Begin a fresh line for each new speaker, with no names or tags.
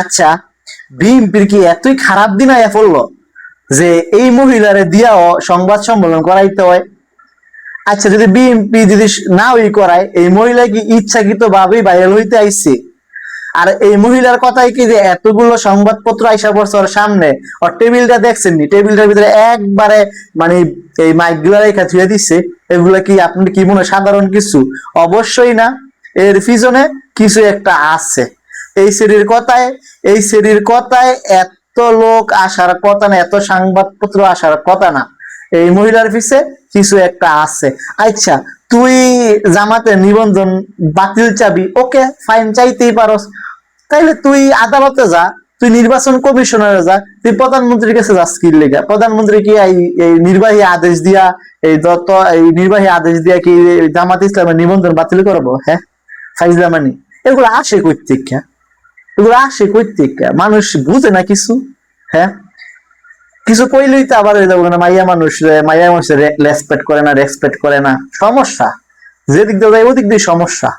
আচ্ছা, বিএনপির কি এতই খারাপ দিন আয়া পড়লো যে এই মহিলারে দিয়াও সংবাদ সম্মেলন করাইতে হয়? আচ্ছা, যদি বিএনপি যদি না ওই করায়, এই মহিলা কি ইচ্ছাকৃত ভাবেই ভাইরাল হইতে আইছে? আর এই মহিলার কথাই কি যে এতগুলো সংবাদপত্র আইসা পড়ছে ওর সামনে, ওর টেবিলটা দেখছেন নি? টেবিলটার ভিতরে একবারে মানে এই মাইক গুলা রেখা থুয়ে দিচ্ছে। এগুলা কি আপনি কি মনে হয় সাধারণ কিছু? অবশ্যই না। এর পিছনে কিছু একটা আছে। এই শ্রেণীর কথায় এই শ্রেণীর কথায় এত লোক আসার কথা না, এত সংবাদপত্র আসার কথা না। এই মহিলার পিছে কিছু একটা আছে। আচ্ছা, তুই জামাতের নিবন্ধন বাতিল চাবি, ওকে ফাইন, চাইতেই পারস। তাইলে তুই আদালতে যা, তুই নির্বাচন কমিশনারে যা, তুই প্রধানমন্ত্রীর কাছে যাস কি লেগা? প্রধানমন্ত্রী কি এই নির্বাহী আদেশ দিয়া এই নির্বাহী আদেশ দিয়া কি জামাত ইসলামের নিবন্ধন বাতিল করবো? হ্যাঁ, ফাইজলামানি। এগুলো আসে কই থেকে? এগুলো আসে কই থেকে? মানুষ বুঝে না কিছু। হ্যাঁ, কিছু কইলেই তো আবার না মাইয়া মানুষ রেসপেক্ট করে না, রেসপেক্ট করে না। সমস্যা, যেদিক দিয়ে ওদিক দিয়ে সমস্যা।